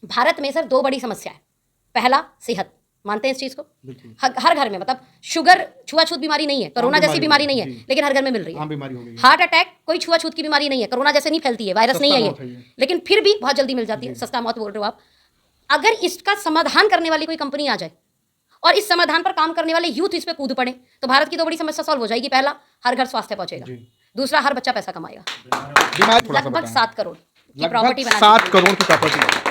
भारत में सर दो बड़ी समस्या है। पहला, सेहत, मानते हैं इस चीज को? हर घर में, मतलब शुगर छुआछूत बीमारी नहीं है, कोरोना जैसी बीमारी नहीं है, लेकिन हर घर में मिल रही है। हार्ट अटैक कोई छुआछूत की बीमारी नहीं है, कोरोना जैसे नहीं फैलती है, वायरस नहीं है ये, लेकिन फिर भी बहुत जल्दी मिल जाती है। सस्ता मौत बोल रहे हो आप। अगर इसका समाधान करने वाली कोई कंपनी आ जाए और इस समाधान पर काम करने वाले यूथ इस पे कूद पड़े, तो भारत की दो बड़ी समस्या सॉल्व हो जाएगी। पहला, हर घर स्वास्थ्य पहुंचेगा। दूसरा, हर बच्चा पैसा कमाएगा। लगभग 7 करोड़ की प्रॉपर्टी बना, 7 करोड़ की प्रॉपर्टी।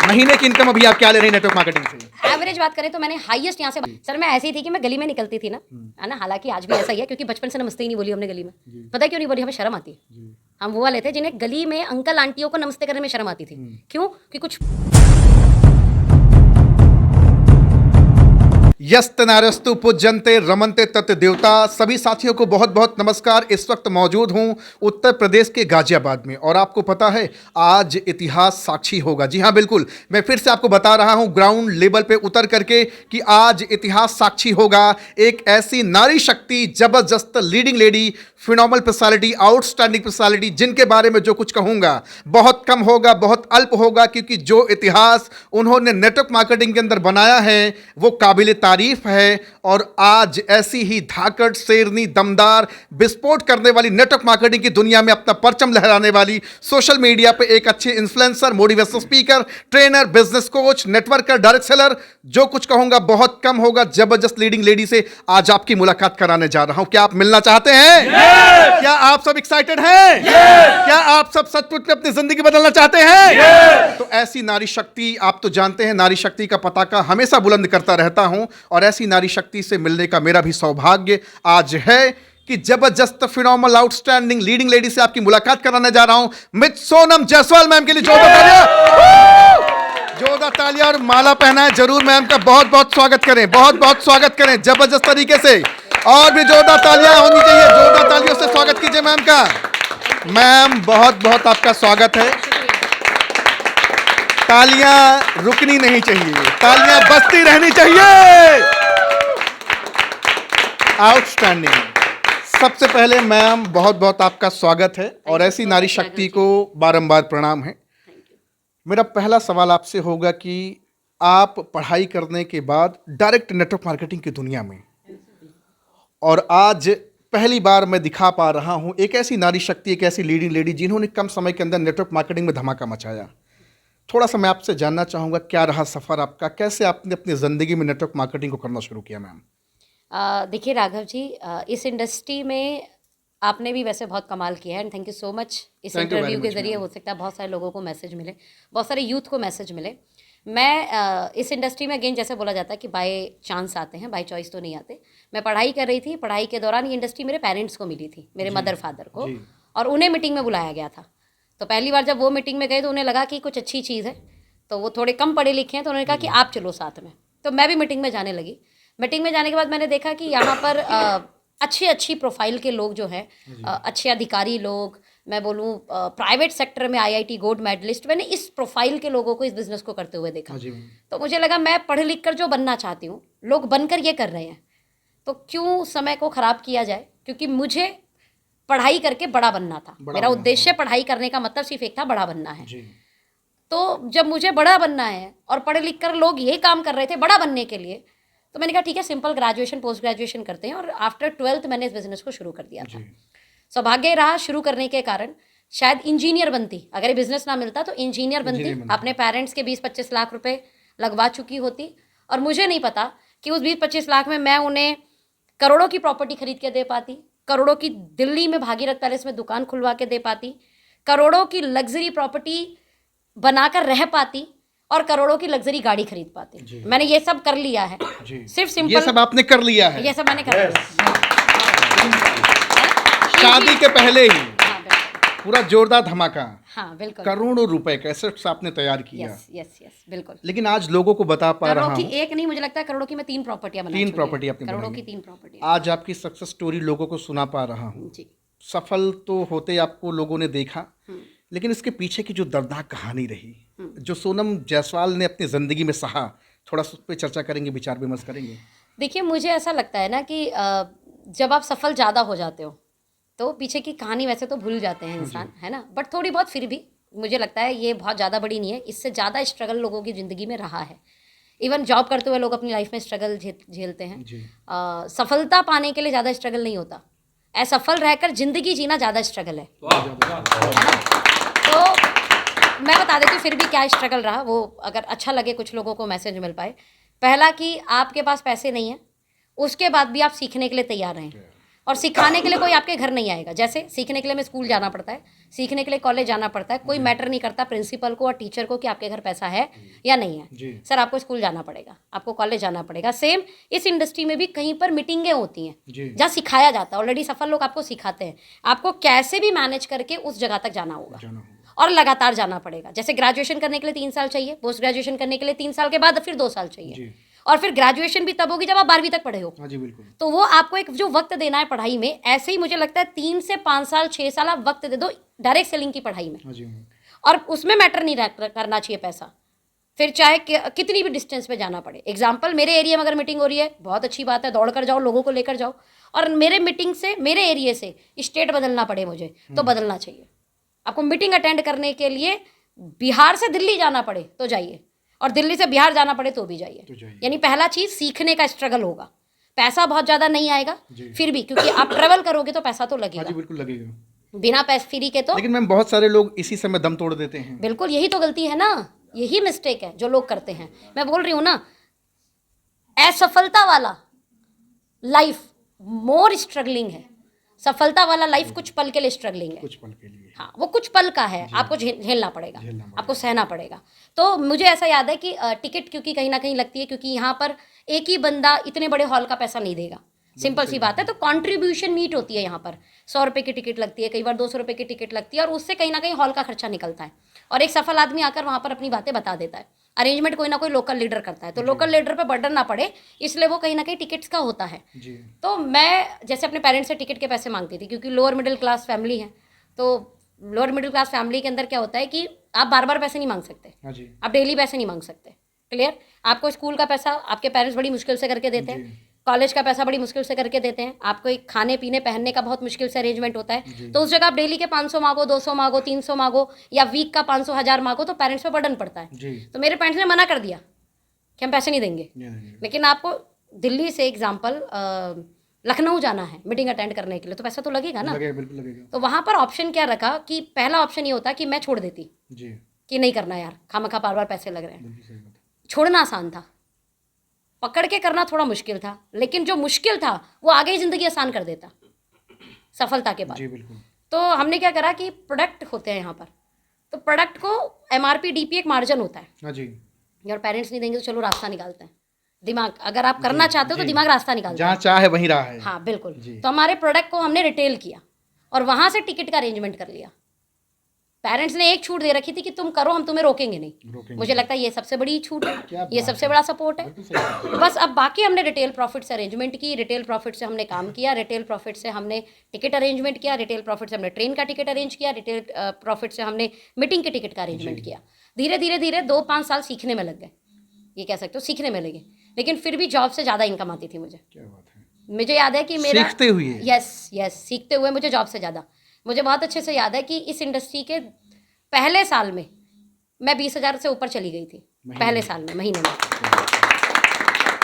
महीने की इनकम अभी आप क्या ले रहे हैं नेटवर्क मार्केटिंग से? एवरेज बात करें तो मैंने हाईएस्ट यहाँ से, सर मैं ऐसी थी कि मैं गली में निकलती थी ना, है ना, हालांकि आज भी ऐसा ही है, क्योंकि बचपन से नमस्ते ही नहीं बोली हमने गली में। पता है क्यों नहीं बोली? हमें शर्म आती है। हम वो वाले थे जिन्हें गली में अंकल आंटियों को नमस्ते करने में शर्म आती थी। क्यों? कि कुछ यस्त नारस्तु पूज्यन्ते रमन्ते तत् देवता। सभी साथियों को बहुत बहुत नमस्कार। इस वक्त मौजूद हूं उत्तर प्रदेश के गाजियाबाद में, और आपको पता है आज इतिहास साक्षी होगा। जी हां, बिल्कुल, मैं फिर से आपको बता रहा हूं ग्राउंड लेवल पे उतर करके कि आज इतिहास साक्षी होगा। एक ऐसी नारी शक्ति, जबरदस्त leading lady, phenomenal personality, outstanding personality, जिनके बारे में जो कुछ कहूंगा बहुत कम होगा, बहुत अल्प होगा, क्योंकि जो इतिहास उन्होंने नेटवर्क मार्केटिंग के अंदर बनाया है वो काबिल तारीफ है। और आज ऐसी ही धाकड़, शेरनी, दमदार, विस्फोट करने वाली, नेटवर्क मार्केटिंग की दुनिया में अपना परचम लहराने वाली, सोशल मीडिया पे एक अच्छे influencer, motivational speaker, trainer, business coach, networker, direct seller, जो कुछ कहूंगा बहुत कम होगा। जबरदस्त लीडिंग लेडी से आज आपकी मुलाकात कराने जा रहा हूं। क्या आप मिलना चाहते हैं? क्या आप सब एक्साइटेड हैं? क्या आप सब सचमुच में अपनी जिंदगी बदलना चाहते हैं? तो ऐसी नारी शक्ति, आप तो जानते हैं नारी शक्ति का पताका हमेशा बुलंद करता रहता हूं, और ऐसी नारी शक्ति से मिलने का मेरा भी सौभाग्य आज है कि जबरदस्त, फिनोमिनल, आउटस्टैंडिंग लीडिंग लेडी से आपकी मुलाकात कराने जा रहा हूं। मिस सोनम जायसवाल मैम के लिए जोरदार तालियां, जोरदार तालियां और माला पहनाएं जरूर मैम का। बहुत बहुत स्वागत करें, बहुत बहुत स्वागत करें जबरदस्त तरीके से, और भी जोरदार तालियां होनी चाहिए। जोरदार तालियों से स्वागत कीजिए मैम का। मैम बहुत बहुत आपका स्वागत है। तालियां रुकनी नहीं चाहिए, तालियां बजती रहनी चाहिए। आउटस्टैंडिंग। सबसे पहले मैम बहुत बहुत आपका स्वागत है, और ऐसी नारी शक्ति को बारंबार प्रणाम है। मेरा पहला सवाल आपसे होगा कि आप पढ़ाई करने के बाद डायरेक्ट नेटवर्क मार्केटिंग की दुनिया में, और आज पहली बार मैं दिखा पा रहा हूं एक ऐसी नारी शक्ति, एक ऐसी लीडिंग लेडी जिन्होंने कम समय के अंदर नेटवर्क मार्केटिंग में धमाका मचाया। थोड़ा सा मैं आपसे जानना चाहूँगा, क्या रहा सफ़र आपका? कैसे आपने अपनी ज़िंदगी में नेटवर्क मार्केटिंग को करना शुरू किया मैम? देखिए राघव जी, इस इंडस्ट्री में आपने भी वैसे बहुत कमाल किया है, and thank you so much. इस इंटरव्यू के ज़रिए हो सकता है बहुत सारे लोगों को मैसेज मिले, बहुत सारे यूथ को मैसेज मिले। मैं इस इंडस्ट्री में अगेन जैसे बोला जाता है कि बाय चांस आते हैं, बाय चॉइस तो नहीं आते। मैं पढ़ाई कर रही थी, पढ़ाई के दौरान ये इंडस्ट्री मेरे पेरेंट्स को मिली थी, मेरे मदर फादर को, और उन्हें मीटिंग में बुलाया गया था। तो पहली बार जब वो मीटिंग में गए तो उन्हें लगा कि कुछ अच्छी चीज़ है, तो वो थोड़े कम पढ़े लिखे हैं, तो उन्होंने कहा कि आप चलो साथ में। तो मैं भी मीटिंग में जाने लगी। मीटिंग में जाने के बाद मैंने देखा कि यहाँ पर अच्छी प्रोफाइल के लोग जो हैं, अच्छे अधिकारी लोग, मैं बोलूँ प्राइवेट सेक्टर में IIT गोल्ड मेडलिस्ट, मैंने इस प्रोफाइल के लोगों को इस बिज़नेस को करते हुए देखा। तो मुझे लगा मैं पढ़ लिख कर जो बनना चाहती हूँ, लोग बनकर ये कर रहे हैं, तो क्यों समय को ख़राब किया जाए? क्योंकि मुझे पढ़ाई करके बड़ा बनना था। मेरा उद्देश्य पढ़ाई करने का मतलब सिर्फ एक था, बड़ा बनना है। तो जब मुझे बड़ा बनना है और पढ़े लिख कर लोग यही काम कर रहे थे बड़ा बनने के लिए, तो मैंने कहा ठीक है, सिंपल ग्रेजुएशन, पोस्ट ग्रेजुएशन करते हैं। और आफ्टर 12th मैंने इस बिज़नेस को शुरू कर दिया था। सौभाग्य रहा शुरू करने के कारण, शायद इंजीनियर बनती, अगर ये बिज़नेस ना मिलता तो इंजीनियर बनती, अपने पेरेंट्स के 20-25 लाख रुपए लगवा चुकी होती, और मुझे नहीं पता कि उस 20-25 लाख में मैं उन्हें करोड़ों की प्रॉपर्टी खरीद के दे पाती, करोड़ों की दिल्ली में भागीरथ पैलेस में दुकान खुलवा के दे पाती, करोड़ों की लग्जरी प्रॉपर्टी बनाकर रह पाती, और करोड़ों की लग्जरी गाड़ी खरीद पाती। मैंने ये सब कर लिया है। सिर्फ सिंपल, ये सब आपने कर लिया है। ये सब मैंने कर लिया शादी के पहले ही। पूरा जोरदार धमाका। हाँ बिल्कुल, करोड़ों रुपए का एसेट्स आपने तैयार किया। यस बिल्कुल। लेकिन आज लोगों को बता पा रहा हूँ, करोड़ों की एक नहीं, मुझे लगता है करोड़ों की मैं 3 प्रॉपर्टियां बना चुकी हूं। 3 प्रॉपर्टी आपने करोड़ों बनाई। की 3 प्रॉपर्टी। आज आपकी सक्सेस स्टोरी लोगों को सुना पा रहा हूँ। सफल तो होते आपको लोगों ने देखा, लेकिन इसके पीछे की जो दर्दनाक कहानी रही, जो सोनम जायसवाल ने अपनी ज़िंदगी में सहा, थोड़ा उस पर चर्चा करेंगे, विचार विमर्श करेंगे। देखिए, मुझे ऐसा लगता है ना कि जब आप सफल ज़्यादा हो जाते हो तो पीछे की कहानी वैसे तो भूल जाते हैं इंसान, है ना, बट थोड़ी बहुत फिर भी मुझे लगता है ये बहुत ज़्यादा बड़ी नहीं है, इससे ज़्यादा स्ट्रगल लोगों की ज़िंदगी में रहा है। इवन जॉब करते हुए लोग अपनी लाइफ में स्ट्रगल झेलते हैं। सफलता पाने के लिए ज़्यादा स्ट्रगल नहीं होता, असफल रहकर ज़िंदगी जीना ज़्यादा स्ट्रगल है ना। तो मैं बता देती हूँ फिर भी क्या स्ट्रगल रहा, वो अगर अच्छा लगे कुछ लोगों को मैसेज मिल पाए। पहला कि आपके पास पैसे नहीं हैं, उसके बाद भी आप सीखने के लिए तैयार रहें, और सिखाने के लिए कोई आपके घर नहीं आएगा। जैसे सीखने के लिए हमें स्कूल जाना पड़ता है, सीखने के लिए कॉलेज जाना पड़ता है, कोई मैटर नहीं करता प्रिंसिपल को और टीचर को कि आपके घर पैसा है या नहीं है। सर आपको स्कूल जाना पड़ेगा, आपको कॉलेज जाना पड़ेगा। सेम इस इंडस्ट्री में भी कहीं पर मीटिंगें होती हैं जहाँ सिखाया जाता है। ऑलरेडी सफल लोग आपको सिखाते हैं, आपको कैसे भी मैनेज करके उस जगह तक जाना होगा और लगातार जाना पड़ेगा। जैसे ग्रेजुएशन करने के लिए 3 साल चाहिए, पोस्ट ग्रेजुएशन करने के लिए 3 साल के बाद फिर 2 साल चाहिए, और फिर ग्रेजुएशन भी तब होगी जब आप 12वीं तक पढ़े हो। हाँ जी बिल्कुल। तो वो आपको एक जो वक्त देना है पढ़ाई में, ऐसे ही मुझे लगता है 3 से 5 साल 6 साल आप वक्त दे दो डायरेक्ट सेलिंग की पढ़ाई में। हाँ जी। और उसमें मैटर नहीं करना चाहिए पैसा, फिर चाहे कितनी भी डिस्टेंस पे जाना पड़े। एग्जाम्पल, मेरे एरिया में अगर मीटिंग हो रही है, बहुत अच्छी बात है, दौड़ कर जाओ, लोगों को लेकर जाओ। और मेरे मीटिंग से, मेरे एरिया से स्टेट बदलना पड़े मुझे, तो बदलना चाहिए। आपको मीटिंग अटेंड करने के लिए बिहार से दिल्ली जाना पड़े तो जाइए, और दिल्ली से बिहार जाना पड़े तो भी जाइए। यानी पहला चीज़ सीखने का स्ट्रगल होगा। पैसा बहुत ज़्यादा नहीं आएगा फिर भी, क्योंकि आप ट्रेवल करोगे तो पैसा तो लगेगा। हाँ जी बिल्कुल लगेगा, बिना पैसे फ्री के तो। लेकिन मैम बहुत सारे लोग इसी समय दम तोड़ देते हैं। बिल्कुल, यही तो गलती है ना, यही मिस्टेक है जो लोग करते हैं। मैं बोल रही हूँ ना, असफलता वाला लाइफ मोर स्ट्रगलिंग है, सफलता वाला लाइफ कुछ पल के लिए स्ट्रगलिंग है, कुछ पल के लिए। हाँ, वो कुछ पल का है, आपको झेलना पड़ेगा, आपको सहना पड़ेगा। तो मुझे ऐसा याद है कि टिकट क्योंकि कहीं ना कहीं लगती है, क्योंकि यहाँ पर एक ही बंदा इतने बड़े हॉल का पैसा नहीं देगा, सिंपल सी बात है। तो कंट्रीब्यूशन मीट होती है यहाँ पर। 100 रुपये की टिकट लगती है, कई बार 200 रुपये की टिकट लगती है, और उससे कहीं ना कहीं हॉल का खर्चा निकलता है। और एक सफल आदमी आकर वहाँ पर अपनी बातें बता देता है। अरेंजमेंट कोई ना कोई लोकल लीडर करता है, तो लोकल लीडर पे बर्डन ना पड़े, इसलिए वो कहीं ना कहीं टिकट्स का होता है। तो मैं जैसे अपने पेरेंट्स से टिकट के पैसे मांगती थी, क्योंकि लोअर मिडिल क्लास फैमिली है। तो लोअर मिडिल क्लास फैमिली के अंदर क्या होता है कि आप बार बार पैसे नहीं मांग सकते, आप डेली पैसे नहीं मांग सकते। क्लियर? आपको स्कूल का पैसा आपके पेरेंट्स बड़ी मुश्किल से करके देते हैं, कॉलेज का पैसा बड़ी मुश्किल से करके देते हैं, आपको एक खाने पीने पहनने का बहुत मुश्किल से अरेंजमेंट होता है। तो उस जगह आप डेली के 500 मांगो, 200 मांगो, 300 मांगो, या वीक का 500 1000 मांगो, तो पेरेंट्स पे बर्डन पड़ता है। तो मेरे पेरेंट्स ने मना कर दिया कि हम पैसे नहीं देंगे। लेकिन आपको दिल्ली से एग्जाम्पल लखनऊ जाना है मीटिंग अटेंड करने के लिए, तो पैसा तो लगेगा ना। बिल्कुल लगेगा। तो वहाँ पर ऑप्शन क्या रखा कि पहला ऑप्शन ये होता कि मैं छोड़ देती कि नहीं करना यार, खामखा बार बार पैसे लग रहे हैं। छोड़ना आसान था, पकड़ के करना थोड़ा मुश्किल था, लेकिन जो मुश्किल था वो आगे ही जिंदगी आसान कर देता सफलता के बाद। तो हमने क्या करा कि प्रोडक्ट होते हैं यहाँ पर, तो प्रोडक्ट को MRP DP एक मार्जिन होता है। और पेरेंट्स नहीं देंगे तो चलो रास्ता निकालते हैं, दिमाग, अगर आप करना चाहते हो तो दिमाग रास्ता निकालता है, जहाँ चाहे वहीं राह है। हाँ बिल्कुल। तो हमारे प्रोडक्ट को हमने रिटेल किया और वहाँ से टिकट का अरेंजमेंट कर लिया। पेरेंट्स ने एक छूट दे रखी थी कि तुम करो, हम तुम्हें रोकेंगे नहीं। मुझे लगता है ये सबसे बड़ी छूट है, ये सबसे बड़ा सपोर्ट है। बस अब बाकी हमने रिटेल प्रॉफिट से अरेंजमेंट की, रिटेल प्रॉफिट से हमने काम किया, रिटेल प्रॉफिट से हमने टिकट अरेंजमेंट किया, रिटेल प्रॉफिट से हमने ट्रेन का टिकट अरेंज किया, रिटेल प्रॉफिट से हमने मीटिंग के टिकट का अरेंजमेंट किया। धीरे धीरे धीरे 2-5 साल सीखने में लग गए, ये कह सकते हो सीखने में लगे। लेकिन फिर भी जॉब से ज़्यादा इनकम आती थी मुझे। क्या बात है। मुझे याद है कि मेरा सीखते हुए, यस सीखते हुए मुझे जॉब से ज़्यादा, मुझे बहुत अच्छे से याद है कि इस इंडस्ट्री के पहले साल में मैं 20,000 से ऊपर चली गई थी, पहले साल में, महीने में।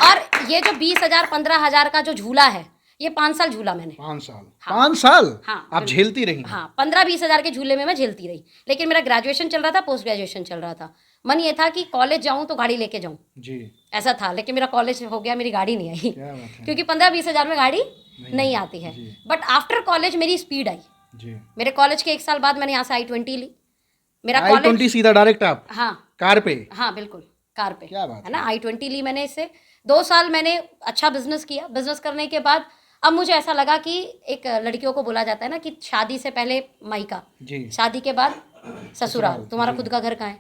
और ये जो 20,000 15,000 का जो झूला है, ये 5 साल झूला मैंने। 5 साल? हाँ, 5 साल? हाँ, आप झेलती रही? हाँ, 15-20 हज़ार के झूले में मैं झेलती रही। लेकिन मेरा ग्रेजुएशन चल रहा था, पोस्ट ग्रेजुएशन चल रहा था। मन ये था कि कॉलेज जाऊँ तो गाड़ी लेके जाऊँ जी, ऐसा था। लेकिन मेरा कॉलेज हो गया, मेरी गाड़ी नहीं आई, क्योंकि 15-20 हज़ार में गाड़ी नहीं आती है। बट आफ्टर कॉलेज मेरी स्पीड आई जी। मेरे कॉलेज के 1 साल बाद मैंने यहाँ से I-20 ली। मेरा I-20 सीधा डायरेक्ट आप? हाँ, कार पे? हाँ बिल्कुल, कार पे। क्या बात है ना, I-20 ली मैंने। इससे 2 साल मैंने अच्छा बिजनेस किया। बिजनेस करने के बाद अब मुझे ऐसा लगा कि एक लड़कियों को बोला जाता है ना कि शादी से पहले मायका, शादी के बाद ससुराल। तुम्हारा खुद का घर कहाँ है?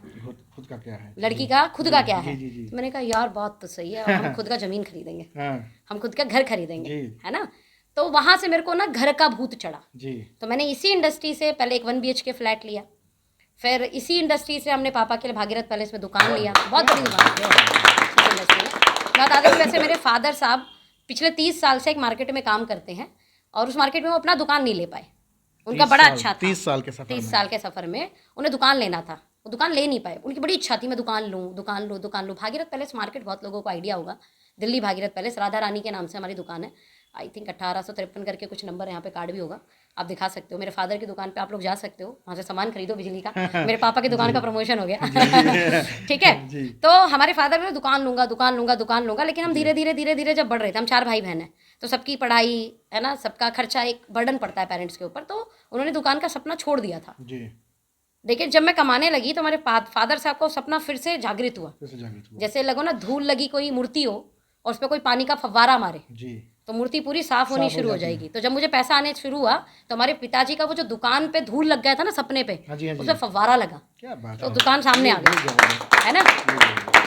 खुद का क्या है? लड़की का खुद का क्या है? तो मैंने कहा यार बात तो सही है, हम खुद का जमीन खरीदेंगे, हम खुद का घर खरीदेंगे, है ना। तो वहां से मेरे को ना घर का भूत चढ़ा जी। तो मैंने इसी इंडस्ट्री से पहले एक 1 BHK फ्लैट लिया, फिर इसी इंडस्ट्री से हमने पापा के लिए भागीरथ पैलेस में दुकान लिया, बहुत बड़ी दुकान इंडस्ट्री में। बता दें, वैसे मेरे फादर साहब पिछले 30 साल से एक मार्केट में काम करते हैं और उस मार्केट में वो अपना दुकान नहीं ले पाए। उनका बड़ा अच्छा था। 30 साल के सफर 30 में। साल के सफ़र में उन्हें दुकान लेना था, वो दुकान ले नहीं पाए। उनकी बड़ी इच्छा थी मैं दुकान लूँ, दुकान लूँ, दुकान लूँ। भागीरथ पैलेस मार्केट बहुत लोगों को आइडिया होगा, दिल्ली भागीरथ पैलेस, राधा रानी के नाम से हमारी दुकान है। आई थिंक 1853 करके कुछ नंबर यहाँ पे कार्ड भी होगा, आप दिखा सकते हो। मेरे फादर की दुकान पे आप लोग जा सकते हो, वहाँ से सामान खरीदो बिजली का। मेरे पापा की दुकान का प्रमोशन हो गया। ठीक है, तो हमारे फादर ने दुकान लूँगा, दुकान लूँगा, दुकान लूँगा, लेकिन हम धीरे धीरे धीरे धीरे जब बढ़ रहे थे, हम 4 भाई बहन हैं, तो सबकी पढ़ाई है ना, सबका खर्चा एक बर्डन पड़ता है पेरेंट्स के ऊपर, तो उन्होंने दुकान का सपना छोड़ दिया था। जी। देखिए जब मैं कमाने लगी तो हमारे फादर साहब को सपना फिर से जागृत हुआ। कैसे जागृत हुआ? जैसे लगो ना धूल लगी कोई मूर्ति हो और उस पर कोई पानी का फव्वारा मारे, जी। तो मूर्ति पूरी साफ होनी शुरू हो जाएगी। तो जब मुझे पैसा आने शुरू हुआ तो हमारे पिताजी का वो जो दुकान पे धूल लग गया था ना सपने पे, हाँ जी, हाँ जी। उसमें फव्वारा लगा, क्या बात तो है। दुकान सामने आ गई, है ना।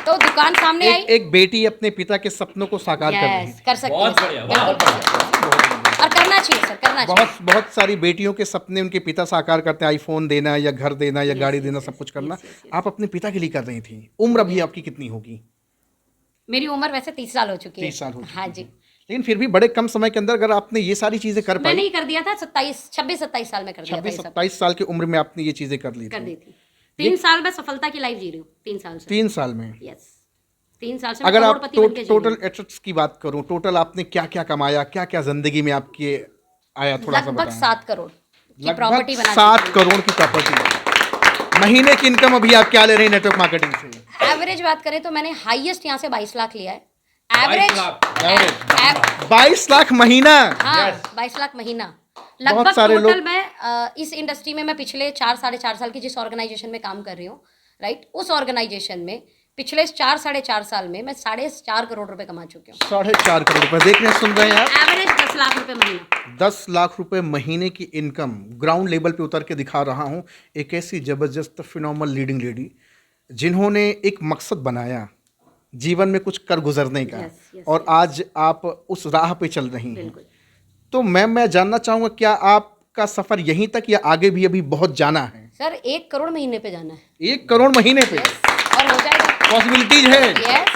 तो दुकान सामने आई। एक बेटी अपने पिता के सपनों को साकार कर रही यस, कर सकती है सर, बिल्कुल कर सकती है। और करना चाहिए सर, करना चाहिए। बहुत सारी बेटियों के सपने उनके पिता साकार करते हैं, आईफोन देना या घर देना या गाड़ी देना, सब कुछ करना। आप अपने पिता के लिए कर रही थी। उम्र अभी आपकी कितनी होगी? मेरी उम्र वैसे 30 साल हो चुकी है। 30 साल हो चुकी हाँ है। जी। लेकिन फिर भी बड़े कम समय के अंदर अगर आपने ये सारी चीजें कर पाई। मैंने ही कर दिया था 26-27 साल में कर दिया था ये सब, 26-27 साल की उम्र में आपने ये चीजें कर ली कर थी। दी थी। 3 साल में सफलता की लाइफ जी रही हूँ, 3 साल से। 3 साल में। यस, 3 साल से मैं अगर आप करोड़पति बन के जी रही टोटल हूँ। एसेट्स की बात करूं, टोटल आपने क्या क्या कमाया, क्या क्या जिंदगी में आपके आया, थोड़ा सा लगभग बताएं। 7 करोड़ की लगभग प्रॉपर्टी बना 7 चुकी करोड़ की प्रॉपर्टी। महीने की इनकम अभी आप क्या ले रहे हैं नेटवर्क मार्केटिंग से? हूँ। एवरेज बात करें तो मैंने हाईएस्ट यहाँ से 22 लाख लिया है एवरेज। 22 लाख महीना। हाँ, 22 लाख महीना। बहुत लगभग सारे टोटल लोग- मैं इस इंडस्ट्री में मैं पिछले 4-4.5 साल की जिस ऑर्गेनाइजेशन में काम कर रही हूँ, राइट, उस ऑर्गेनाइजेशन में पिछले 4-4.5 साल में मैं 4.5 करोड़ रुपए कमा चुकी हूँ। 4.5 करोड़ रुपए देख रहे हैं, सुन रहे हैं आप? एवरेज 10 लाख रुपए महीना। 10 लाख रुपए महीने की इनकम ग्राउंड लेवल पे उतर के दिखा रहा हूँ। एक ऐसी जबरदस्त फिनोमिनल लीडिंग लेडी जिन्होंने एक मकसद बनाया जीवन में कुछ कर गुजरने का। Yes, yes, और आज आप उस राह पे चल रही हैं। बिल्कुल। तो मैं जानना चाहूँगा, क्या आपका सफ़र यहीं तक या आगे भी अभी बहुत जाना है? सर 1 करोड़ महीने पे जाना है। 1 करोड़ महीने पे यस, और हो जाएगा। पॉसिबिलिटीज है। यस,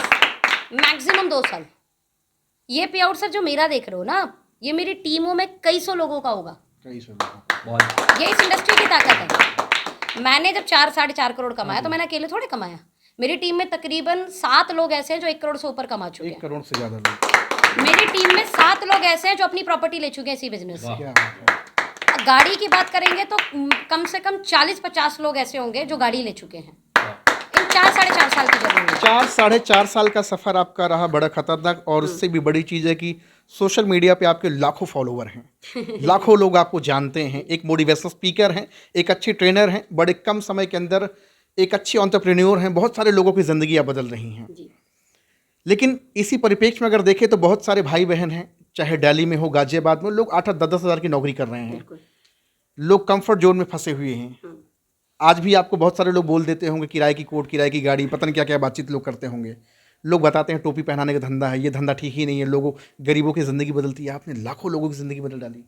मैक्सिमम 2 साल। ये पे आउट सर जो मेरा देख रहे हो ना, ये मेरी टीमों में कई सौ लोगों का होगा। ये इस इंडस्ट्री की ताकत है। मैंने जब 4-4.5 करोड़ कमाया तो मैंने अकेले थोड़े कमाया। मेरी टीम में तकरीबन 7 लोग ऐसे हैं जो 1 करोड़ से ऊपर कमा चुके 1 हैं। करोड़ से ज़्यादा लोग। मेरी टीम में 7 लोग ऐसे हैं जो अपनी प्रॉपर्टी ले चुके हैं इसी बिजनेस से। क्या बात है। गाड़ी की बात करेंगे तो कम से कम 40-50 लोग ऐसे होंगे जो गाड़ी ले चुके हैं इन 4-4.5 साल की जर्नी में। 4-4.5 साल का सफ़र आपका रहा बड़ा खतरनाक। और उससे भी बड़ी चीज़ है कि सोशल मीडिया पे आपके लाखों फॉलोवर हैं। लाखों लोग आपको जानते हैं। एक मोटिवेशनल स्पीकर हैं, एक अच्छे ट्रेनर हैं, बड़े कम समय के अंदर एक अच्छी एंटरप्रेन्योर हैं। बहुत सारे लोगों की ज़िंदगियाँ बदल रही हैं। जी। लेकिन इसी परिप्रेक्ष्य में अगर देखें तो बहुत सारे भाई बहन हैं, चाहे दिल्ली में हो, गाजियाबाद में, लोग 8-8, 10-10 हज़ार की नौकरी कर रहे हैं। बिल्कुल। लोग कंफर्ट जोन में फंसे हुए हैं। आज भी आपको बहुत सारे लोग बोल देते होंगे किराए की कोट, किराए की गाड़ी, पता नहीं क्या क्या बातचीत लोग करते होंगे। लोग बताते हैं टोपी पहनाने का धंधा है, ये धंधा ठीक ही नहीं है, लोगों गरीबों की ज़िंदगी बदलती है। आपने लाखों लोगों की ज़िंदगी बदल डाली।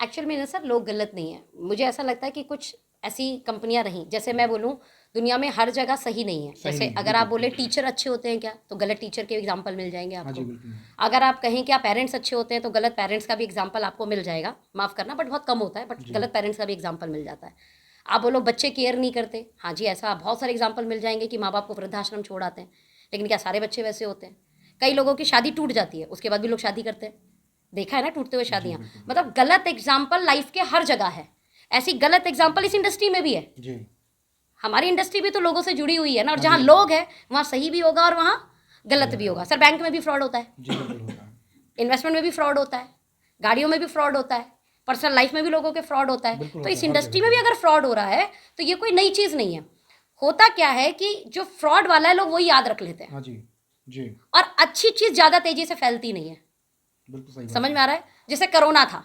एक्चुअल में ना सर लोग गलत नहीं है। मुझे ऐसा लगता है कि कुछ ऐसी कंपनियां रहीं, जैसे मैं बोलूं दुनिया में हर जगह सही नहीं है। जैसे अगर आप बोले टीचर अच्छे होते हैं क्या, तो गलत टीचर के एग्जाम्पल मिल जाएंगे आपको। अगर आप कहें क्या पेरेंट्स अच्छे होते हैं, तो गलत पेरेंट्स का भी एग्जाम्पल आपको मिल जाएगा। माफ़ करना बट बहुत कम होता है, बट गलत पेरेंट्स का भी एग्जाम्पल मिल जाता है। आप बोलो बच्चे केयर नहीं करते, हाँ जी ऐसा बहुत सारे एग्जाम्पल मिल जाएंगे कि माँ बाप को वृद्धाश्रम छोड़ आते हैं। लेकिन क्या सारे बच्चे वैसे होते हैं? कई लोगों की शादी टूट जाती है, उसके बाद भी लोग शादी करते हैं। देखा है ना टूटते हुए शादियाँ। मतलब गलत एग्जाम्पल लाइफ के हर जगह है। ऐसी गलत एग्जाम्पल इस इंडस्ट्री में भी है। जी। हमारी इंडस्ट्री भी तो लोगों से जुड़ी हुई है ना, और जहाँ लोग हैं वहाँ सही भी होगा और वहाँ गलत भी होगा। सर बैंक में भी फ्रॉड होता है, इन्वेस्टमेंट में भी फ्रॉड होता है, गाड़ियों में भी फ्रॉड होता है, पर्सनल लाइफ में भी लोगों के फ्रॉड होता है। तो इस इंडस्ट्री में भी अगर फ्रॉड हो रहा है तो ये कोई नई चीज़ नहीं है। होता क्या है कि जो फ्रॉड वाला है लोग वही याद रख लेते हैं। हाँ जी जी, और अच्छी चीज़ ज़्यादा तेजी से फैलती नहीं है। बिल्कुल सही बात। समझ में आ रहा है? जैसे कोरोना था,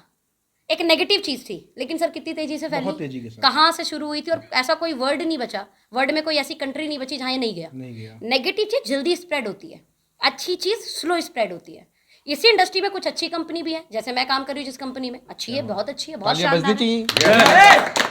एक नेगेटिव चीज़ थी, लेकिन सर कितनी तेजी से बहुत फैली, तेजी के साथ। कहाँ से शुरू हुई थी, और ऐसा कोई वर्ड नहीं बचा, वर्ल्ड में कोई ऐसी कंट्री नहीं बची जहाँ ये नहीं गया। नहीं गया। नेगेटिव चीज़ जल्दी स्प्रेड होती है, अच्छी चीज़ स्लो स्प्रेड होती है। इसी इंडस्ट्री में कुछ अच्छी कंपनी भी है, जैसे मैं काम कर रही हूँ जिस कंपनी में, अच्छी है, बहुत अच्छी है, बहुत तालियां शानदार बजनी है। चाहिए।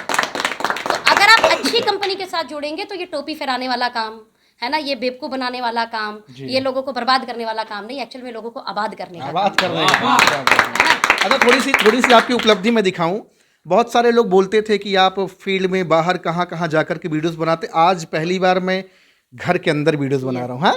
तो अगर आप अच्छी कंपनी के साथ जुड़ेंगे तो ये टोपी फहराने वाला काम है ना, ये बेवकूफ बनाने वाला काम, ये लोगों को बर्बाद करने वाला काम नहीं, एक्चुअल में लोगों को आबाद करने का बात कर काम रहे हैं। है ना। अच्छा, थोड़ी सी आपकी उपलब्धि मैं दिखाऊं। बहुत सारे लोग बोलते थे कि आप फील्ड में बाहर कहाँ कहाँ जाकर के वीडियोस बनाते, आज पहली बार मैं घर के अंदर वीडियोस बना रहा हूँ। हाँ,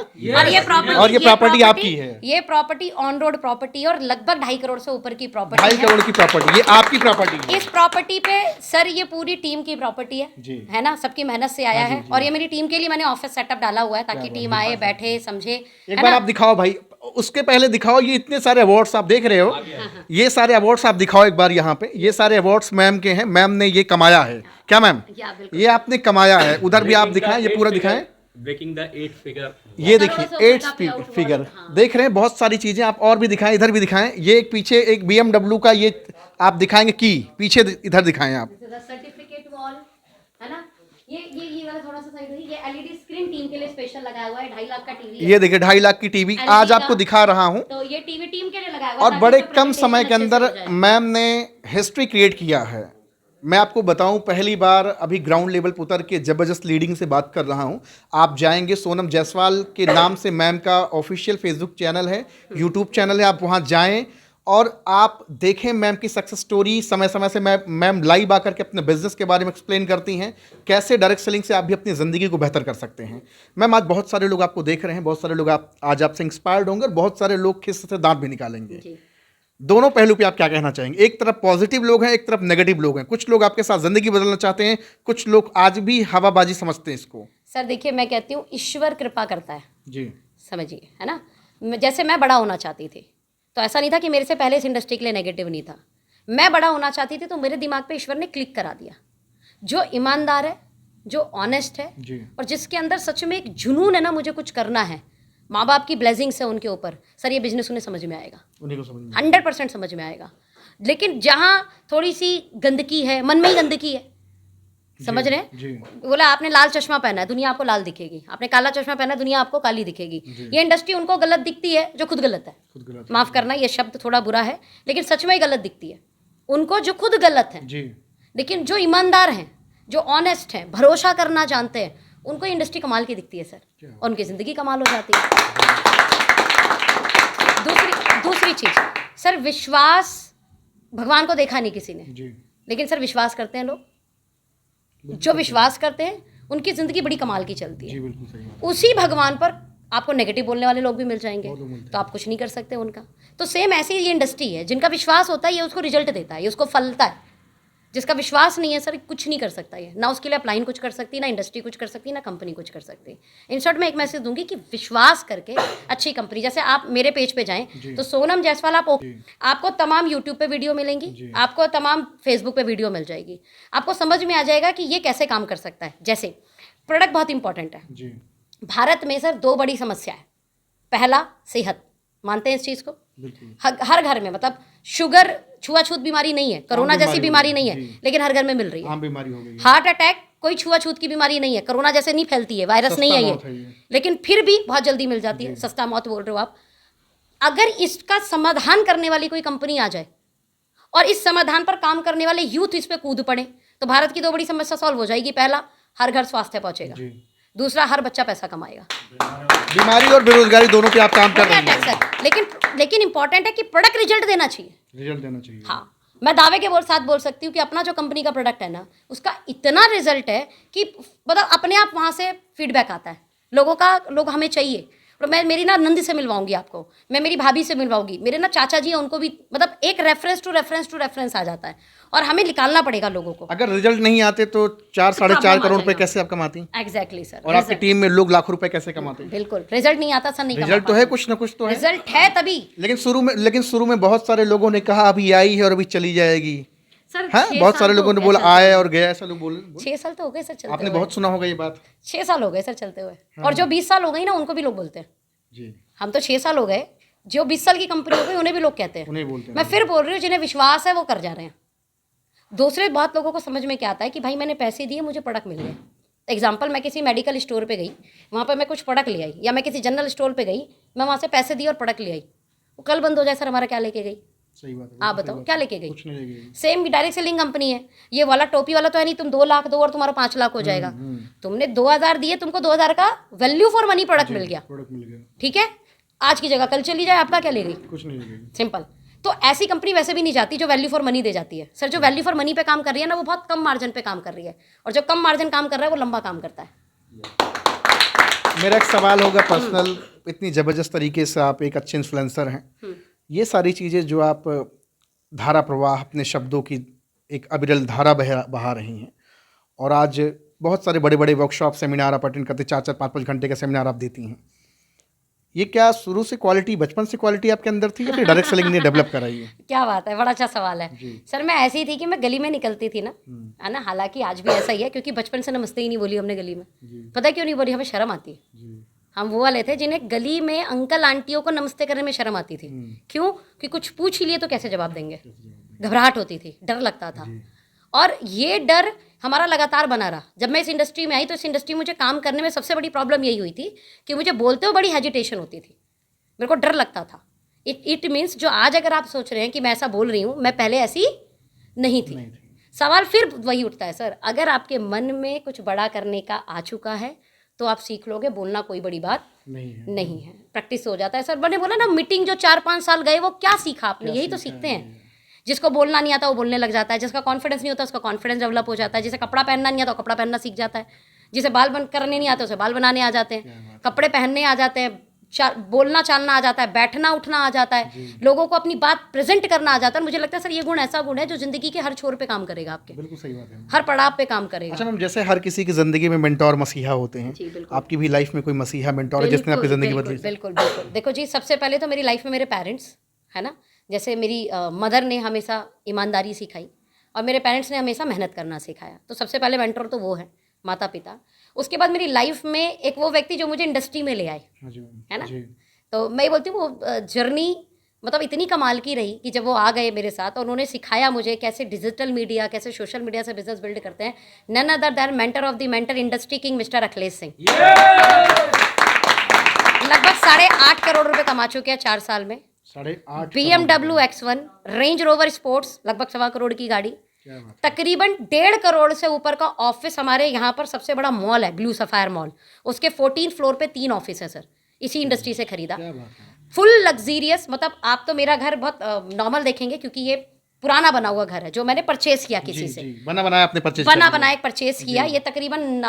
और ये प्रॉपर्टी आपकी है। ये प्रॉपर्टी ऑन रोड प्रॉपर्टी और लगभग 2.5 करोड़ से ऊपर की प्रॉपर्टी 2.5 करोड़ की प्रॉपर्टी, ये आपकी प्रॉपर्टी है। इस प्रॉपर्टी पे सर ये पूरी टीम की प्रॉपर्टी है ना, सबकी मेहनत से आया है। और ये मेरी टीम के लिए मैंने ऑफिस सेटअप डाला हुआ है ताकि टीम आए, बैठे, समझे। एक बार आप दिखाओ भाई, उसके पहले दिखाओ, ये इतने सारे अवार्ड्स आप देख रहे हो, ये सारे अवार्ड्स आप दिखाओ एक बार यहाँ पे। ये सारे अवार्ड्स मैम के हैं, मैम ने ये कमाया है क्या मैम? ये आपने कमाया है। उधर भी आप दिखाएं, ये पूरा दिखाएं। ब्रेकिंग द 8 फिगर, ये देखिए 8 फिगर देख रहे हैं, बहुत सारी चीजें आप और भी दिखाएं, इधर भी दिखाएं। ये एक पीछे एक BMW का ये आप दिखाएंगे की, पीछे इधर दिखाएं आप। सर्टिफिकेट वॉल है ना, ये वाला थोड़ा सा साइड है। ये LED स्क्रीन टीम के लिए स्पेशल लगाया हुआ है, 2.5 लाख का टीवी है। ये देखिए 2.5 लाख की टीवी आज आपको दिखा रहा हूं। तो ये टीवी टीम के लिए लगाया हुआ है और बड़े कम समय के अंदर मैम ने हिस्ट्री क्रिएट किया है। मैं आपको बताऊं, पहली बार अभी ग्राउंड लेवल पर उतर के जबरदस्त लीडिंग से बात कर रहा हूं। आप जाएंगे, सोनम जायसवाल के नाम से मैम का ऑफिशियल फेसबुक चैनल है, यूट्यूब चैनल है, आप वहां जाएं और आप देखें मैम की सक्सेस स्टोरी। समय समय से मैम लाइव आकर के अपने बिजनेस के बारे में एक्सप्लेन करती हैं, कैसे डायरेक्ट सेलिंग से आप भी अपनी ज़िंदगी को बेहतर कर सकते हैं। मैम आज बहुत सारे लोग आपको देख रहे हैं, बहुत सारे लोग आज आपसे इंस्पायर्ड होंगे और बहुत सारे लोग खिस्से से दांत भी निकालेंगे। दोनों पहलू पे आप क्या कहना चाहेंगे? एक तरफ पॉजिटिव लोग हैं, एक तरफ नेगेटिव लोग हैं। कुछ लोग आपके साथ जिंदगी बदलना चाहते हैं, कुछ लोग आज भी हवाबाजी समझते हैं इसको। सर देखिए, मैं कहती हूँ ईश्वर कृपा करता है जी, समझिए, है ना। जैसे मैं बड़ा होना चाहती थी तो ऐसा नहीं था कि मेरे से पहले इस इंडस्ट्री के लिए नेगेटिव नहीं था। मैं बड़ा होना चाहती थी तो मेरे दिमाग पे ईश्वर ने क्लिक करा दिया। जो ईमानदार है, जो ऑनेस्ट है जी, और जिसके अंदर सच में एक जुनून है ना, मुझे कुछ करना है, माँ बाप की ब्लेसिंग्स है उनके ऊपर, सर ये बिजनेस उन्हें समझ में आएगा, उन्हीं को समझ में 100% समझ में आएगा। लेकिन जहाँ थोड़ी सी गंदगी है, मन में ही गंदगी है, समझ रहे हैं। जी, बोला आपने लाल चश्मा पहना है, दुनिया आपको लाल दिखेगी। आपने काला चश्मा पहना है, दुनिया आपको काली दिखेगी। ये इंडस्ट्री उनको गलत दिखती है जो खुद गलत है। खुद गलत माफ करना, ये शब्द थोड़ा बुरा है, लेकिन सच में ही गलत दिखती है उनको जो खुद गलत है। जी, लेकिन जो ईमानदार हैं, जो ऑनेस्ट हैं, भरोसा करना जानते हैं, उनको इंडस्ट्री कमाल की दिखती है सर, और उनकी ज़िंदगी कमाल हो जाती है। दूसरी चीज़ सर, विश्वास, भगवान को देखा नहीं किसी ने जी, लेकिन सर विश्वास करते हैं लोग। जो विश्वास करते हैं उनकी ज़िंदगी बड़ी कमाल की चलती जी, है। बिल्कुल सही बात। उसी भगवान पर आपको नेगेटिव बोलने वाले लोग भी मिल जाएंगे, तो आप कुछ नहीं कर सकते उनका। तो सेम ऐसी ये इंडस्ट्री है, जिनका विश्वास होता है ये उसको रिजल्ट देता है, ये उसको फलता है। जिसका विश्वास नहीं है सर, कुछ नहीं कर सकता ये, ना उसके लिए अपलाइन कुछ कर सकती, ना इंडस्ट्री कुछ कर सकती, ना कंपनी कुछ कर सकती। इन शॉर्ट मैं एक मैसेज दूंगी कि विश्वास करके अच्छी कंपनी, जैसे आप मेरे पेज पे जाएं तो सोनम जायसवाल आपको तमाम यूट्यूब पे वीडियो मिलेंगी, आपको तमाम फेसबुक पे वीडियो मिल जाएगी। आपको समझ में आ जाएगा कि ये कैसे काम कर सकता है। जैसे प्रोडक्ट बहुत इंपॉर्टेंट है जी, भारत में सर, 2 बड़ी समस्या है। पहला सेहत, मानते हैं इस चीज़ को, बिल्कुल हर घर में, मतलब शुगर छुआछूत बीमारी नहीं है, कोरोना जैसी बीमारी नहीं है, लेकिन हर घर में मिल रही है। आम बीमारी हो गई है। हार्ट अटैक कोई छुआछूत की बीमारी नहीं है, कोरोना जैसे नहीं फैलती है, वायरस नहीं है ये, लेकिन फिर भी बहुत जल्दी मिल जाती है। सस्ता मौत बोल रहे हो आप। अगर इसका समाधान करने वाली कोई कंपनी आ जाए और इस समाधान पर काम करने वाले यूथ इस पे कूद पड़े तो भारत की 2 बड़ी समस्या सॉल्व हो जाएगी। पहला, हर घर स्वास्थ्य पहुंचेगा। दूसरा, हर बच्चा पैसा कमाएगा। बीमारी और बेरोजगारी दोनों पे आप काम कर रहे हैं सर, लेकिन इंपॉर्टेंट है कि प्रोडक्ट रिजल्ट देना चाहिए। रिजल्ट देना चाहिए। हाँ, मैं दावे के साथ बोल सकती हूँ कि अपना जो कंपनी का प्रोडक्ट है ना, उसका इतना रिजल्ट है कि मतलब अपने आप वहाँ से फीडबैक आता है लोग हमें चाहिए। और मैं मेरी ना नंदी से मिलवाऊंगी आपको, मैं मेरी भाभी से मिलवाऊंगी, मेरे ना चाचा जी हैं उनको भी, मतलब एक रेफरेंस टू रेफरेंस आ जाता है। और हमें निकालना पड़ेगा लोगों को। अगर रिजल्ट नहीं आते तो 4-4.5 करोड़ रुपए कैसे आप कमाती? Exactly sir. और आपकी टीम में लोग लाखों रुपए कैसे कमाते हैं? बिल्कुल, रिजल्ट नहीं आता सर, नहीं रिजल्ट तो है, कुछ ना कुछ तो है। रिजल्ट है तभी। लेकिन शुरू में बहुत सारे लोगों ने कहा अभी आई है और अभी चली जाएगी। सर हाँ, बहुत सारे लोगों ने बोला आया और गया, ऐसा लोग बोले। 6 साल तो हो गए सर चलते आपने हुए। बहुत सुना होगा ये बात। 6 साल हो गए सर चलते हुए। और जो 20 साल हो गई ना, उनको भी लोग बोलते हैं जी, हम तो 6 साल हो गए। जो 20 साल की कंपनी हो गई उन्हें भी लोग कहते हैं, उन्हें बोलते हैं। मैं फिर बोल रही हूँ, जिन्हें विश्वास है वो कर जा रहे हैं। दूसरे बहुत लोगों को समझ में क्या आता है कि भाई मैंने पैसे दिए, मुझे प्रोडक्ट मिल गए। एग्जाम्पल, मैं किसी मेडिकल स्टोर पे गई, वहाँ पर मैं कुछ प्रोडक्ट ले आई, या मैं किसी जनरल स्टोर पे गई, मैं वहाँ से पैसे दिए और प्रोडक्ट ले आई, वो कल बंद हो जाए सर, हमारा क्या लेके गई? सही बात है। आप बताओ क्या लेके गई? कुछ नहीं लेके गई। सेम डायरेक्ट सेलिंग कंपनी है, ये वाला टोपी वाला तो है नहीं तुम 2 लाख दो और तुम्हारा 5 लाख हो जाएगा। तुमने 2000 दिए, तुमको 2000 का वैल्यू फॉर मनी प्रोडक्ट मिल गया, प्रोडक्ट मिल गया, ठीक है। आज की जगह कल चली जाए, आपका क्या ले गई? कुछ नहीं ले गई। सिंपल। तो ऐसी कंपनी वैसे भी नहीं जाती जो वैल्यू फॉर मनी दे जाती है सर। जो वैल्यू फॉर मनी पे काम कर रही है ना, वो बहुत कम मार्जिन पे काम कर रही है, और जो कम मार्जिन काम कर रहा है वो लंबा काम करता है। मेरा एक सवाल होगा पर्सनल, इतनी ज़बरदस्त तरीके से आप एक अच्छे इन्फ्लुएंसर हैं, ये सारी चीज़ें जो आप धारा प्रवाह अपने शब्दों की एक अविरल धारा बहा रही हैं, और आज बहुत सारे बड़े बड़े वर्कशॉप सेमिनार आप अटेंड करते, 4-4, 5-5 घंटे का सेमिनार आप देती हैं, ये क्या शुरू से क्वालिटी, बचपन से क्वालिटी आपके अंदर थी या फिर डायरेक्ट सेलिंग ने डेवलप कराई है? क्या बात है, बड़ा अच्छा सवाल है सर। मैं ऐसी थी कि मैं गली में निकलती थी ना, है ना, हालांकि आज भी ऐसा ही है, क्योंकि बचपन से नमस्ते ही नहीं बोली हमने गली में। पता है क्यों नहीं बोली? हमें शर्म आती है। हम वो वाले थे जिन्हें गली में अंकल आंटियों को नमस्ते करने में शर्म आती थी। क्यों? कि कुछ पूछ ही लिए तो कैसे जवाब देंगे, घबराहट होती थी, डर लगता था। और ये डर हमारा लगातार बना रहा। जब मैं इस इंडस्ट्री में आई तो इस इंडस्ट्री में मुझे काम करने में सबसे बड़ी प्रॉब्लम यही हुई थी कि मुझे बोलते हुए बड़ी हेजिटेशन होती थी, मेरे को डर लगता था। इट मीन्स जो आज अगर आप सोच रहे हैं कि मैं ऐसा बोल रही हूँ, मैं पहले ऐसी नहीं थी। सवाल फिर वही उठता है सर, अगर आपके मन में कुछ बड़ा करने का आ चुका है तो आप सीख लोगे, बोलना कोई बड़ी बात नहीं है। प्रैक्टिस हो जाता है सर। मैंने बोला ना, मीटिंग जो 4-5 साल गए वो क्या सीखा आपने? यही तो सीखते हैं। जिसको बोलना नहीं आता वो बोलने लग जाता है, जिसका कॉन्फिडेंस नहीं होता उसका कॉन्फिडेंस डेवलप हो जाता है, जिसे कपड़ा पहनना नहीं आता वो कपड़ा पहनना सीख जाता है, जिसे बाल करने नहीं आते उसे बाल बनाने आ जाते हैं, कपड़े पहनने आ जाते हैं, बोलना चालना आ जाता है, बैठना उठना आ जाता है, लोगों को अपनी बात प्रेजेंट करना आ जाता है। मुझे लगता है सर ये गुण ऐसा गुण है जो जिंदगी के हर छोर पे काम करेगा आपके। बिल्कुल सही बात है। हर पड़ाव पे काम करेगा। अच्छा मैम, जैसे हर किसी की जिंदगी में मेंटोर मसीहा होते हैं, आपकी भी लाइफ में कोई मसीहा मेंटोर है जिसने आपकी जिंदगी बदली? बिल्कुल बिल्कुल। देखो जी, सबसे पहले तो मेरी लाइफ में मेरे पेरेंट्स, है ना, जैसे मेरी मदर ने हमेशा ईमानदारी सिखाई और मेरे पेरेंट्स ने हमेशा मेहनत करना सिखाया। तो सबसे पहले मेंटोर तो वो है, माता पिता। उसके बाद मेरी लाइफ में एक वो व्यक्ति जो मुझे इंडस्ट्री में ले आए, है ना। तो मैं ये बोलती हूँ वो जर्नी मतलब इतनी कमाल की रही कि जब वो आ गए मेरे साथ और उन्होंने सिखाया मुझे कैसे डिजिटल मीडिया, कैसे सोशल मीडिया से बिजनेस बिल्ड करते हैं। None other than mentor of the mentor industry king mister Akhilesh Singh. लगभग 8.5 करोड़ रुपए कमा चुके हैं 4 साल में। 8.5 BMW X1, range rover sports लगभग 1.25 करोड़ की गाड़ी, तकरीबन 1.5 करोड़ से ऊपर का ऑफिस। हमारे यहाँ पर सबसे बड़ा मॉल है ब्लू सफायर मॉल, उसके 14 फ्लोर पे 3 ऑफिस है सर। इसी इंडस्ट्री से खरीदा, फुल लग्जीरियस। मतलब आप तो मेरा घर बहुत नॉर्मल देखेंगे क्योंकि ये पुराना बना हुआ घर है जो मैंने परचेज किया किसी से। बना बनाया आपने परचेज बना एक परचेज किया। ये तकरीबन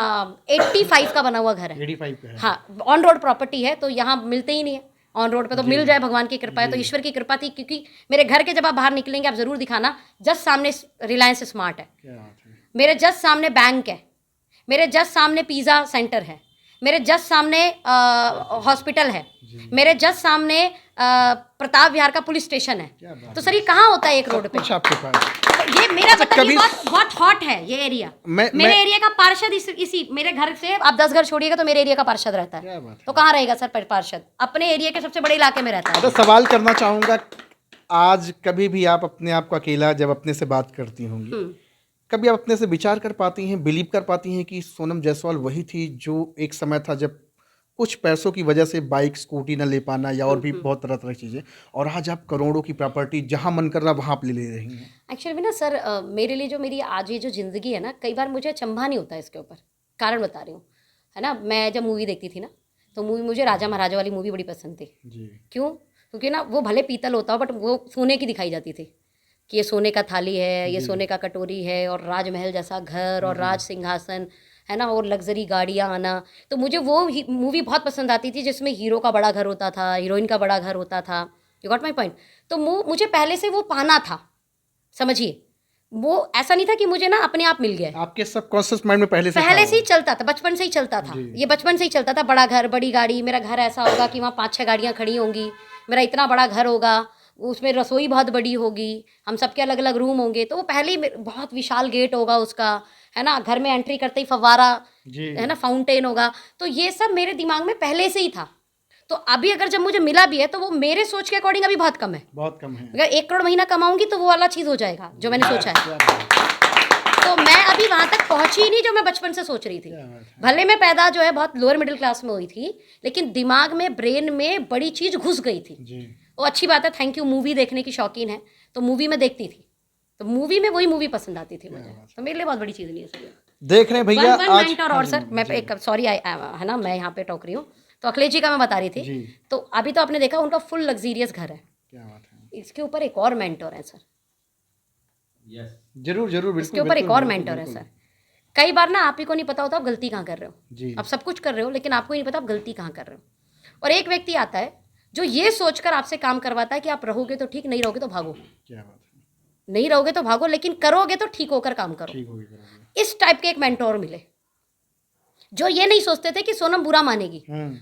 85 का बना हुआ घर है। 85 का है। हाँ, ऑन रोड प्रॉपर्टी है, तो यहाँ मिलते ही नहीं है। ऑन रोड पे तो मिल जाए, भगवान की कृपा है। तो ईश्वर की कृपा थी, क्योंकि मेरे घर के जब आप बाहर निकलेंगे आप जरूर दिखाना, जस्ट सामने रिलायंस स्मार्ट है, मेरे जस्ट सामने बैंक है, मेरे जस्ट सामने पिज्जा सेंटर है, मेरे जस्ट सामने हॉस्पिटल है, मेरे जस्ट सामने प्रताप विहार का पुलिस स्टेशन है। तो सर ये कहाँ होता है एक रोड पे? आपके पास तो ये मेरा मतलब ये बहुत हॉट है ये एरिया। मेरे एरिया का पार्षद इसी मेरे घर से आप 10 घर छोड़िएगा तो मेरे एरिया का पार्षद रहता है। तो कहाँ रहेगा सर पार्षद? अपने एरिया के सबसे बड़े इलाके में रहता है। तो सवाल करना चाहूंगा, आज कभी भी आप अपने आप को अकेला जब अपने से बात करती होंगी, कभी आप अपने से विचार कर पाती हैं, बिलीव कर पाती हैं कि सोनम जायसवाल वही थी जो एक समय था जब कुछ पैसों की वजह से बाइक स्कूटी न ले पाना या और भी बहुत तरह तरह की चीज़ें, और आज आप करोड़ों की प्रॉपर्टी जहां मन कर रहा वहां आप ले रही हैं? एक्चुअली में ना सर, मेरे लिए जो मेरी आज ये जो ज़िंदगी है ना, कई बार मुझे अचंभा नहीं होता इसके ऊपर। कारण बता रही हूँ, है ना। मैं जब मूवी देखती थी ना, तो मूवी मुझे राजा महाराजा वाली मूवी बड़ी पसंद थी जी। क्यों? क्योंकि ना वो भले पीतल होता हो बट वो सोने की दिखाई जाती थी कि ये सोने का थाली है, ये सोने का कटोरी है, और राजमहल जैसा घर और राज सिंहासन, है ना, और लग्जरी गाड़ियाँ आना। तो मुझे वो मूवी बहुत पसंद आती थी जिसमें हीरो का बड़ा घर होता था, हीरोइन का बड़ा घर होता था। You got my point? तो मुझे पहले से वो पाना था, समझिए। वो ऐसा नहीं था कि मुझे ना अपने आप मिल गया। आपके सबकॉन्शियस माइंड में पहले से ही चलता था, बचपन से ही चलता था। ये बचपन से ही चलता था, बड़ा घर बड़ी गाड़ी। मेरा घर ऐसा होगा कि वहाँ 5-6 गाड़ियाँ खड़ी होंगी, मेरा इतना बड़ा घर होगा, उसमें रसोई बहुत बड़ी होगी, हम सबके अलग अलग रूम होंगे। तो वो पहले ही बहुत विशाल गेट होगा उसका, है ना। घर में एंट्री करते ही फव्वारा, है ना, फाउंटेन होगा। तो ये सब मेरे दिमाग में पहले से ही था। तो अभी अगर जब मुझे मिला भी है तो वो मेरे सोच के अकॉर्डिंग अभी बहुत कम है। अगर 1 करोड़ महीना कमाऊंगी तो वो वाला चीज़ हो जाएगा जो मैंने सोचा है। तो मैं अभी वहां तक पहुंची ही नहीं जो मैं बचपन से सोच रही थी। भले मैं पैदा जो है बहुत लोअर मिडिल क्लास में हुई थी, लेकिन दिमाग में, ब्रेन में बड़ी चीज घुस गई थी। वो अच्छी बात है, थैंक यू। मूवी देखने की शौकीन है तो मूवी में देखती थी, तो मूवी में वही मूवी पसंद आती थी मुझे। तो मेरे लिए बहुत बड़ी चीज़ नहीं है सर। देख रहे हैं भैया आज और सर मैं एक सॉरी है ना, मैं यहाँ पे टोक रही हूँ। तो अखिलेश जी का मैं बता रही थी। तो अभी तो आपने देखा उनका फुल लग्जीरियस घर है, इसके ऊपर एक और मेंटोर है सर, Yes. जरूर जरूर इसके ऊपर एक और मेंटोर है सर। कई बार ना आप ही को नहीं पता होता आप गलती कहाँ कर रहे हो। जी। आप सब कुछ कर रहे हो लेकिन आपको ही नहीं पता आप गलती कहाँ कर रहे हो। और एक व्यक्ति आता है जो ये सोचकर आपसे काम करवाता है कि आप रहोगे तो ठीक, नहीं रहोगे तो भागो। क्या बात है, नहीं रहोगे तो भागो, लेकिन करोगे तो ठीक होकर काम करो। ठीक होगी करोगे। इस टाइप के एक मेंटोर मिले जो ये नहीं सोचते थे कि सोनम बुरा मानेगी,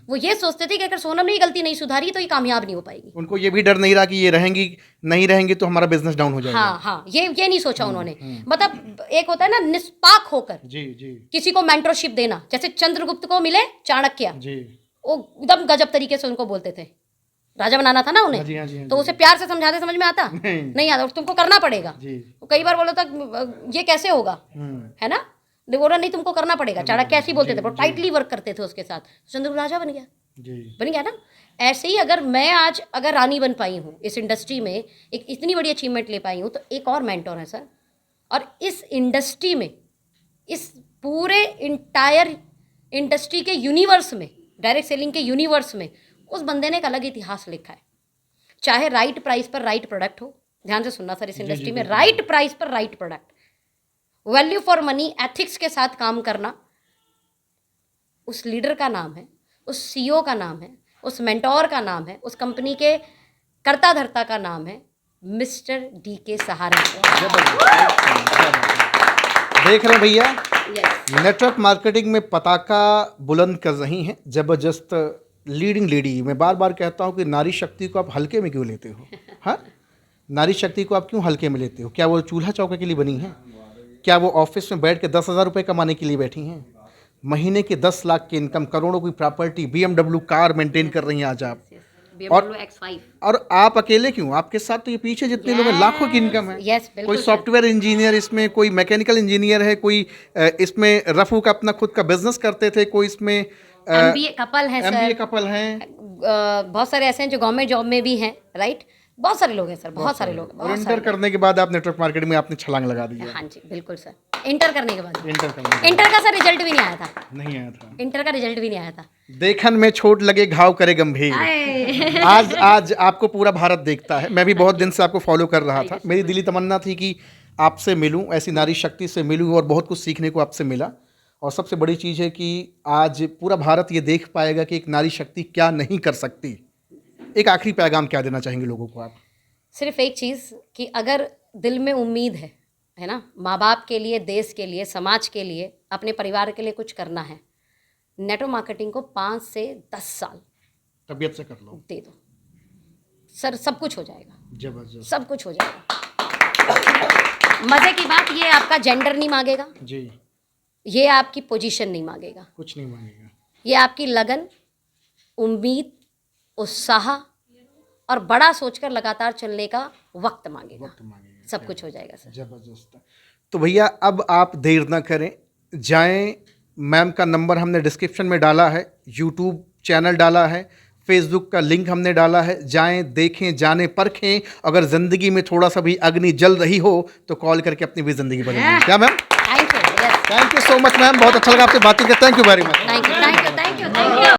वो ये सोचते थे कि अगर सोनम ने ये गलती नहीं सुधारी तो ये कामयाब नहीं हो पाएगी। उनको ये भी डर नहीं रहा कि ये रहेंगी नहीं रहेंगी तो हमारा बिजनेस डाउन हो जाएगा। हाँ हाँ, ये नहीं सोचा उन्होंने। मतलब एक होता है ना निष्पाक होकर जी जी किसी को मेंटरशिप देना। जैसे चंद्रगुप्त को मिले चाणक्य, जी। वो एकदम गजब तरीके से उनको बोलते थे, राजा बनाना था ना उन्हें। हाँ जी, हाँ जी, हाँ तो जी। उसे प्यार से समझाते समझ में आता नहीं आता, तुमको करना पड़ेगा। जी। वो कई बार बोला था ये कैसे होगा, है ना, बोला नहीं तुमको करना पड़ेगा। चाणक्य ऐसे ही बोलते थे, वो टाइटली वर्क करते थे उसके साथ। चंद्रगुप्त राजा बन गया, जी बन गया ना। ऐसे ही अगर मैं आज अगर रानी बन पाई हूँ इस इंडस्ट्री में, एक इतनी बड़ी अचीवमेंट ले पाई हूँ, तो एक और मेंटोर है सर। और इस इंडस्ट्री में, इस पूरे इंटायर इंडस्ट्री के यूनिवर्स में, डायरेक्ट सेलिंग के यूनिवर्स में, उस बंदे ने एक अलग इतिहास लिखा है। चाहे राइट प्राइस पर राइट प्रोडक्ट हो, ध्यान से सुनना सर, इस इंडस्ट्री में राइट प्राइस पर right product, value for money, ethics के साथ काम करना, उस लीडर का नाम है, उस सीईओ का नाम है, उस मेंटोर का नाम है, उस कंपनी के कर्ता धर्ता का नाम है मिस्टर DK सहारनपुर। देख रहे हैं भैया, यस, नेटवर्क मार्केटिंग में पताका बुलंद कर रही हैं जबरदस्त लीडिंग लेडी। मैं बार बार कहता हूं कि नारी शक्ति को आप हल्के में क्यों लेते हो? हाँ, नारी शक्ति को आप क्यों हल्के में लेते हो? क्या वो चूल्हा चौके के लिए बनी है? क्या वो ऑफिस में बैठ के 10,000 रुपये कमाने के लिए बैठी हैं? महीने के 10 लाख की इनकम, करोड़ों की प्रॉपर्टी, BMW कार मेंटेन कर रही हैं आज आप। BMW X5। और आप अकेले क्यों? आपके साथ तो ये पीछे जितने लोग हैं, लाखों की इनकम है। Yes, बिल्कुल कोई सर। सॉफ्टवेयर इंजीनियर इसमें, कोई मैकेनिकल इंजीनियर है, कोई इसमें रफू का अपना खुद का बिजनेस करते थे, कोई इसमें MBA कपल है MBA सर, कपल हैं, बहुत सारे ऐसे हैं जो गवर्नमेंट जॉब में भी हैं, राइट। बहुत सारे लोग हैं सर, बहुत सारे लोग, और बहुत इंटर सारे। करने के बाद आप नेटवर्क मार्केटिंग में आपने छलांग लगा दी है। हाँ जी बिल्कुल सर, इंटर करने के बाद। इंटर करने इंटर का सर रिजल्ट भी नहीं आया था, नहीं आया था। इंटर का रिजल्ट भी नहीं आया था। देखन में छोट लगे घाव करे गंभीर। आए। आज आपको पूरा भारत देखता है। मैं भी बहुत दिन से आपको फॉलो कर रहा था। मेरी दिली तमन्ना थी कि आपसे मिलूं, ऐसी नारी शक्ति से मिलूं, और बहुत कुछ सीखने को आपसे मिला। और सबसे बड़ी चीज़ है कि आज पूरा भारत ये देख पाएगा कि एक नारी शक्ति क्या नहीं कर सकती। एक आखिरी पैगाम क्या देना चाहेंगे लोगों को आप? सिर्फ एक चीज़ कि अगर दिल में उम्मीद है ना, माँ बाप के लिए, देश के लिए, समाज के लिए, अपने परिवार के लिए कुछ करना है, नेटवर्क मार्केटिंग को 5 से 10 साल तबीयत से कर लो, दे दो सर, सब कुछ हो जाएगा, जबरदस्त सब कुछ हो जाएगा। मज़े की बात, ये आपका जेंडर नहीं मांगेगा, जी, ये आपकी पोजीशन नहीं मांगेगा, कुछ नहीं मांगेगा। ये आपकी लगन, उम्मीद, उत्साह और बड़ा सोचकर लगातार चलने का वक्त मांगेगा। सब कुछ हो जाएगा सर। जबरदस्त। तो भैया अब आप देर ना करें, जाएं। मैम का नंबर हमने डिस्क्रिप्शन में डाला है, यूट्यूब चैनल डाला है, फेसबुक का लिंक हमने डाला है। जाएं, देखें, जाने, परखें। अगर ज़िंदगी में थोड़ा सा भी अग्नि जल रही हो तो कॉल करके अपनी भी ज़िंदगी बदलें। क्या ma'am? Thank you, yes, thank you so much ma'am, बहुत अच्छा लगा आपसे बात करके। Thank you very much. Thank you, thank you, thank you, thank you.